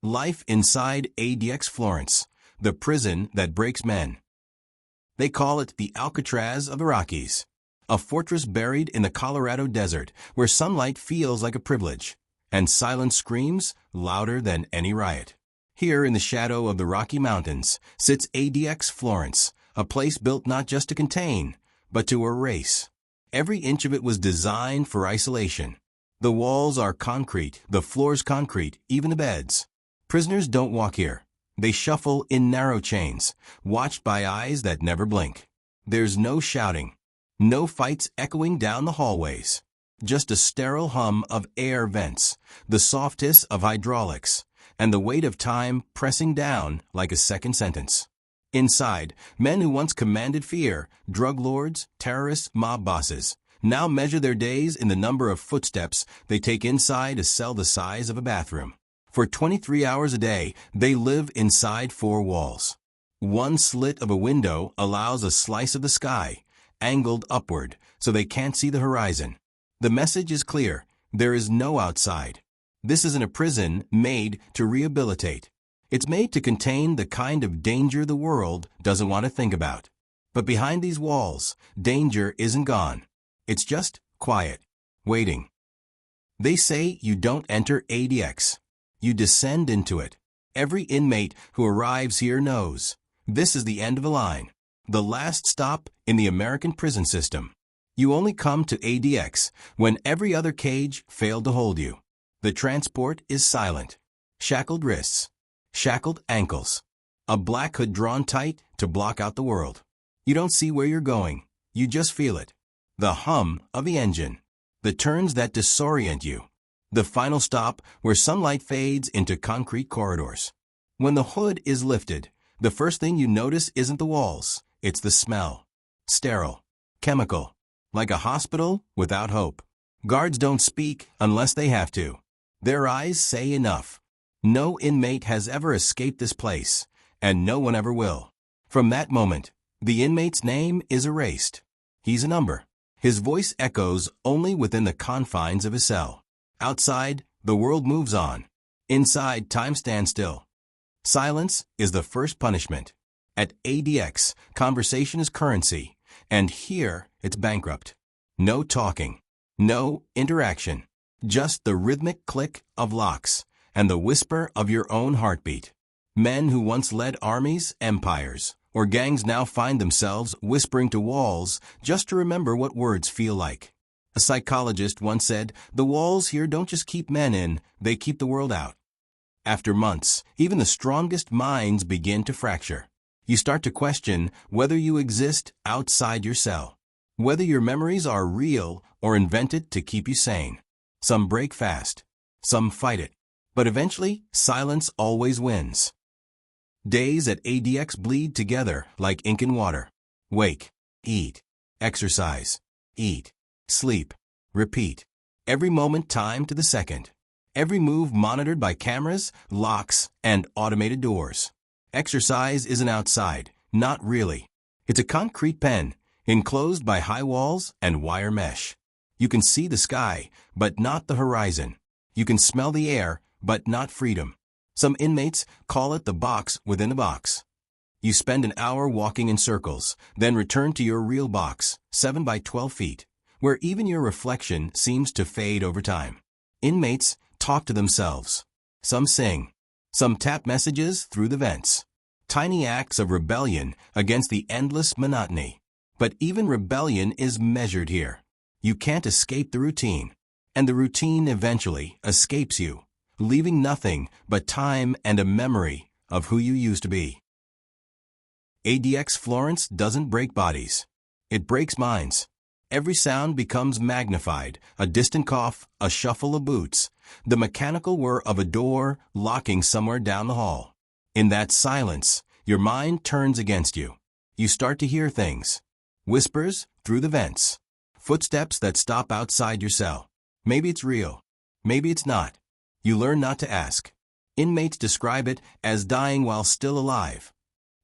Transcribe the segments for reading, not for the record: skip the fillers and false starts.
Life inside ADX Florence, the prison that breaks men. They call it the Alcatraz of the Rockies, a fortress buried in the Colorado desert where sunlight feels like a privilege, and silence screams louder than any riot. Here in the shadow of the Rocky Mountains sits ADX Florence, a place built not just to contain, but to erase. Every inch of it was designed for isolation. The walls are concrete, the floors concrete, even the beds. Prisoners don't walk here. They shuffle in narrow chains, watched by eyes that never blink. There's no shouting, no fights echoing down the hallways. Just a sterile hum of air vents, the soft hiss of hydraulics, and the weight of time pressing down like a second sentence. Inside, men who once commanded fear, drug lords, terrorists, mob bosses, now measure their days in the number of footsteps they take inside a cell the size of a bathroom. For 23 hours a day, they live inside four walls. One slit of a window allows a slice of the sky, angled upward, so they can't see the horizon. The message is clear: there is no outside. This isn't a prison made to rehabilitate. It's made to contain the kind of danger the world doesn't want to think about. But behind these walls, danger isn't gone. It's just quiet, waiting. They say you don't enter ADX. You descend into it. Every inmate who arrives here knows this is the end of a line, the last stop in the American prison system. You only come to ADX when every other cage failed to hold you. The transport is silent. Shackled wrists, shackled ankles, a black hood drawn tight to block out the world. You don't see where you're going. You just feel it. The hum of the engine, the turns that disorient you. The final stop where sunlight fades into concrete corridors. When the hood is lifted, the first thing you notice isn't the walls, it's the smell. Sterile, chemical, like a hospital without hope. Guards don't speak unless they have to. Their eyes say enough. No inmate has ever escaped this place, and no one ever will. From that moment, the inmate's name is erased. He's a number. His voice echoes only within the confines of his cell. Outside, the world moves on. Inside, time stands still. Silence is the first punishment. At ADX, conversation is currency, and here it's bankrupt. No talking, no interaction, just the rhythmic click of locks and the whisper of your own heartbeat. Men who once led armies, empires, or gangs now find themselves whispering to walls just to remember what words feel like. A psychologist once said, "The walls here don't just keep men in, they keep the world out." After months, even the strongest minds begin to fracture. You start to question whether you exist outside your cell, whether your memories are real or invented to keep you sane. Some break fast, some fight it, but eventually, silence always wins. Days at ADX bleed together like ink and water. Wake, eat, exercise, eat, sleep, repeat. Every moment timed to the second. Every move monitored by cameras, locks, and automated doors. Exercise isn't outside, not really. It's a concrete pen, enclosed by high walls and wire mesh. You can see the sky, but not the horizon. You can smell the air, but not freedom. Some inmates call it the box within the box. You spend an hour walking in circles, then return to your real box, 7 by 12 feet, where even your reflection seems to fade over time. Inmates talk to themselves. Some sing. Some tap messages through the vents. Tiny acts of rebellion against the endless monotony. But even rebellion is measured here. You can't escape the routine. And the routine eventually escapes you, leaving nothing but time and a memory of who you used to be. ADX Florence doesn't break bodies. It breaks minds. Every sound becomes magnified, a distant cough, a shuffle of boots, the mechanical whir of a door locking somewhere down the hall. In that silence, your mind turns against you. You start to hear things. Whispers through the vents. Footsteps that stop outside your cell. Maybe it's real. Maybe it's not. You learn not to ask. Inmates describe it as dying while still alive.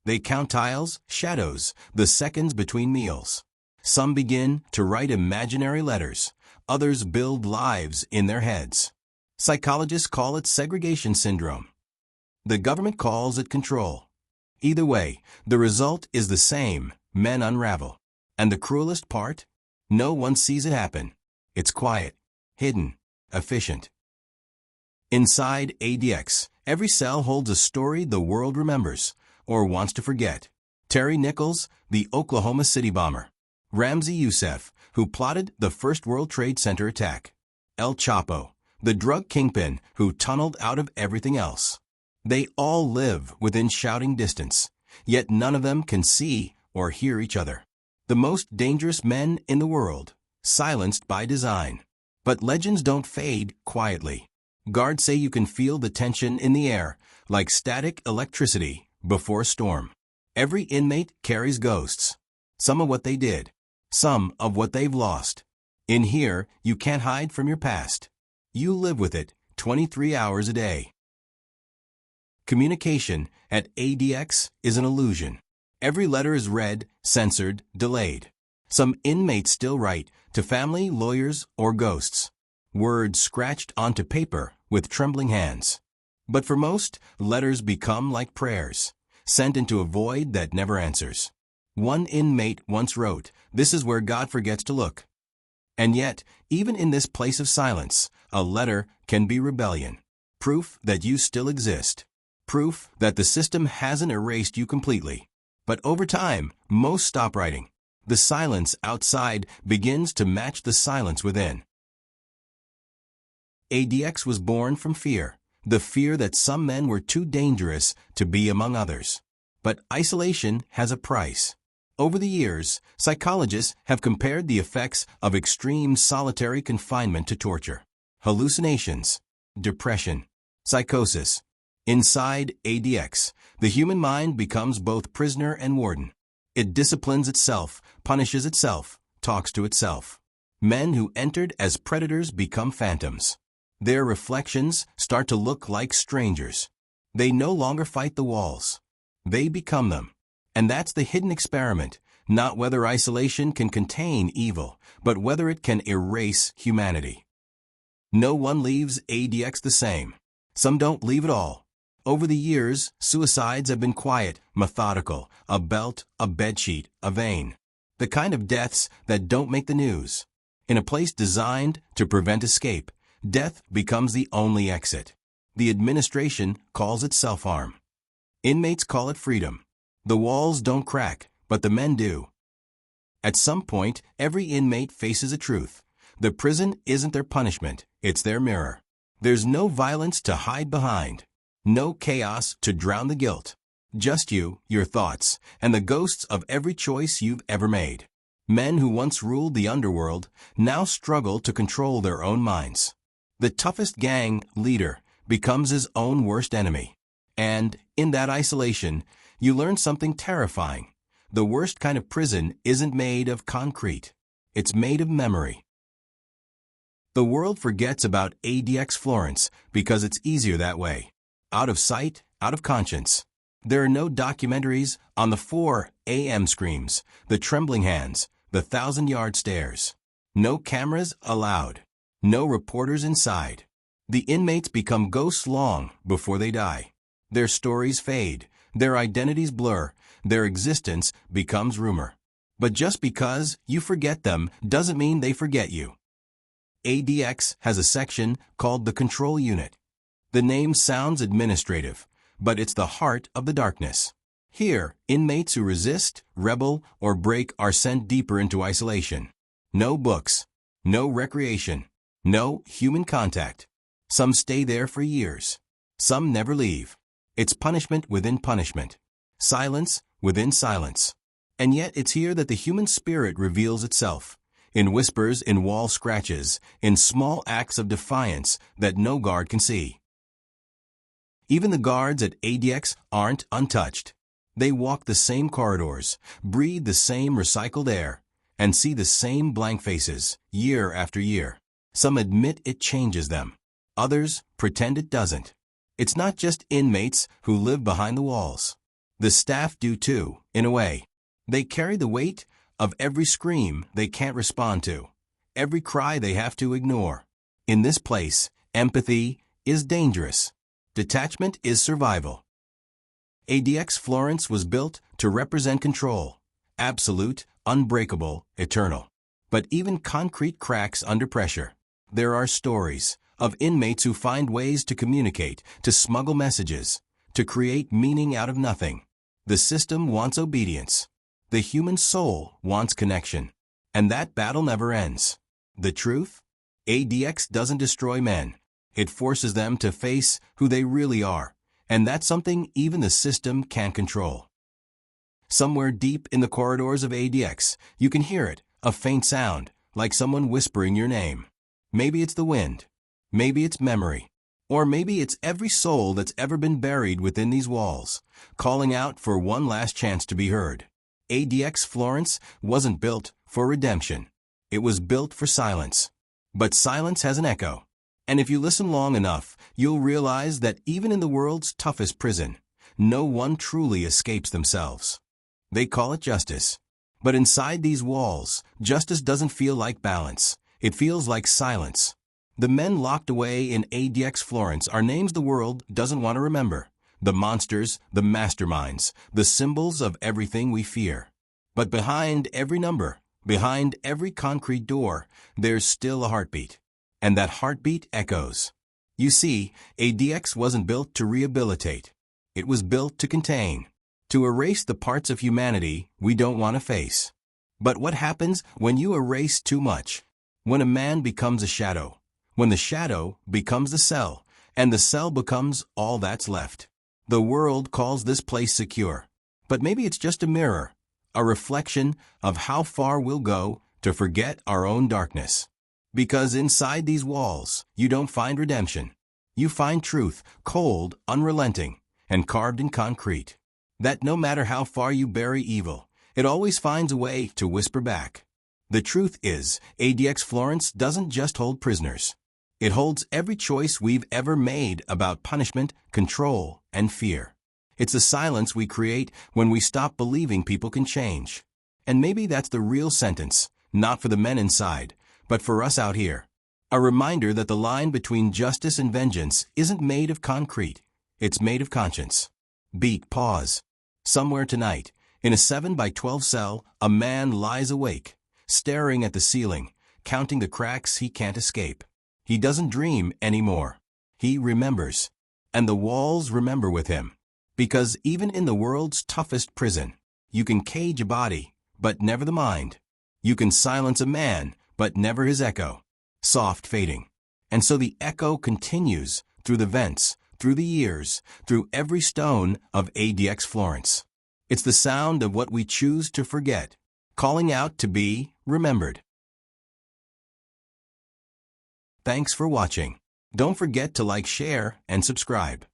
They count tiles, shadows, the seconds between meals. Some begin to write imaginary letters. Others build lives in their heads. Psychologists call it segregation syndrome. The government calls it control. Either way, the result is the same: men unravel. And the cruelest part? No one sees it happen. It's quiet, hidden, efficient. Inside ADX, every cell holds a story the world remembers, or wants to forget. Terry Nichols, the Oklahoma City bomber. Ramzi Youssef, who plotted the first World Trade Center attack. El Chapo, the drug kingpin who tunneled out of everything else. They all live within shouting distance, yet none of them can see or hear each other. The most dangerous men in the world, silenced by design. But legends don't fade quietly. Guards say you can feel the tension in the air, like static electricity before a storm. Every inmate carries ghosts. Some of what they did. Some of what they've lost. In here, you can't hide from your past. You live with it 23 hours a day. Communication at ADX is an illusion. Every letter is read, censored, delayed. Some inmates still write to family, lawyers, or ghosts. Words scratched onto paper with trembling hands. But for most, letters become like prayers, sent into a void that never answers. One inmate once wrote, "This is where God forgets to look." And yet, even in this place of silence, a letter can be rebellion. Proof that you still exist. Proof that the system hasn't erased you completely. But over time, most stop writing. The silence outside begins to match the silence within. ADX was born from fear, the fear that some men were too dangerous to be among others. But isolation has a price. Over the years, psychologists have compared the effects of extreme solitary confinement to torture, hallucinations, depression, psychosis. Inside ADX, the human mind becomes both prisoner and warden. It disciplines itself, punishes itself, talks to itself. Men who entered as predators become phantoms. Their reflections start to look like strangers. They no longer fight the walls. They become them. And that's the hidden experiment, not whether isolation can contain evil, but whether it can erase humanity. No one leaves ADX the same. Some don't leave at all. Over the years, suicides have been quiet, methodical, a belt, a bedsheet, a vein. The kind of deaths that don't make the news. In a place designed to prevent escape, death becomes the only exit. The administration calls it self-harm. Inmates call it freedom. The walls don't crack, but the men do. At some point, every inmate faces a truth. The prison isn't their punishment, it's their mirror. There's no violence to hide behind. No chaos to drown the guilt. Just you, your thoughts, and the ghosts of every choice you've ever made. Men who once ruled the underworld now struggle to control their own minds. The toughest gang leader becomes his own worst enemy. And, in that isolation, you learn something terrifying. The worst kind of prison isn't made of concrete. It's made of memory. The world forgets about ADX Florence because it's easier that way. Out of sight, out of conscience. There are no documentaries on the 4 a.m. screams, the trembling hands, the 1,000-yard stares. No cameras allowed. No reporters inside. The inmates become ghosts long before they die. Their stories fade. Their identities blur. Their existence becomes rumor. But just because you forget them doesn't mean they forget you. ADX has a section called the Control Unit. The name sounds administrative, but it's the heart of the darkness. Here, inmates who resist, rebel, or break are sent deeper into isolation. No books. No recreation. No human contact. Some stay there for years. Some never leave. It's punishment within punishment. Silence within silence. And yet it's here that the human spirit reveals itself. In whispers, in wall scratches, in small acts of defiance that no guard can see. Even the guards at ADX aren't untouched. They walk the same corridors, breathe the same recycled air, and see the same blank faces, year after year. Some admit it changes them. Others pretend it doesn't. It's not just inmates who live behind the walls. The staff do too, in a way. They carry the weight of every scream they can't respond to, every cry they have to ignore. In this place, empathy is dangerous. Detachment is survival. ADX Florence was built to represent control, absolute, unbreakable, eternal. But even concrete cracks under pressure. There are stories of inmates who find ways to communicate, to smuggle messages, to create meaning out of nothing. The system wants obedience. The human soul wants connection. And that battle never ends. The truth? ADX doesn't destroy men. It forces them to face who they really are. And that's something even the system can't control. Somewhere deep in the corridors of ADX, you can hear it, a faint sound, like someone whispering your name. Maybe it's the wind. Maybe it's memory. Or maybe it's every soul that's ever been buried within these walls, calling out for one last chance to be heard. ADX Florence wasn't built for redemption. It was built for silence. But silence has an echo. And if you listen long enough, you'll realize that even in the world's toughest prison, no one truly escapes themselves. They call it justice. But inside these walls, justice doesn't feel like balance. It feels like silence. The men locked away in ADX Florence are names the world doesn't want to remember. The monsters, the masterminds, the symbols of everything we fear. But behind every number, behind every concrete door, there's still a heartbeat. And that heartbeat echoes. You see, ADX wasn't built to rehabilitate. It was built to contain. To erase the parts of humanity we don't want to face. But what happens when you erase too much? When a man becomes a shadow. When the shadow becomes the cell, and the cell becomes all that's left. The world calls this place secure. But maybe it's just a mirror, a reflection of how far we'll go to forget our own darkness. Because inside these walls, you don't find redemption. You find truth, cold, unrelenting, and carved in concrete. That no matter how far you bury evil, it always finds a way to whisper back. The truth is, ADX Florence doesn't just hold prisoners. It holds every choice we've ever made about punishment, control, and fear. It's the silence we create when we stop believing people can change. And maybe that's the real sentence, not for the men inside, but for us out here. A reminder that the line between justice and vengeance isn't made of concrete. It's made of conscience. Beat pause. Somewhere tonight, in a 7 by 12 cell, a man lies awake, staring at the ceiling, counting the cracks he can't escape. He doesn't dream anymore. He remembers. And the walls remember with him. Because even in the world's toughest prison, you can cage a body, but never the mind. You can silence a man, but never his echo. Soft fading. And so the echo continues through the vents, through the years, through every stone of ADX Florence. It's the sound of what we choose to forget, calling out to be remembered. Thanks for watching. Don't forget to like, share, and subscribe.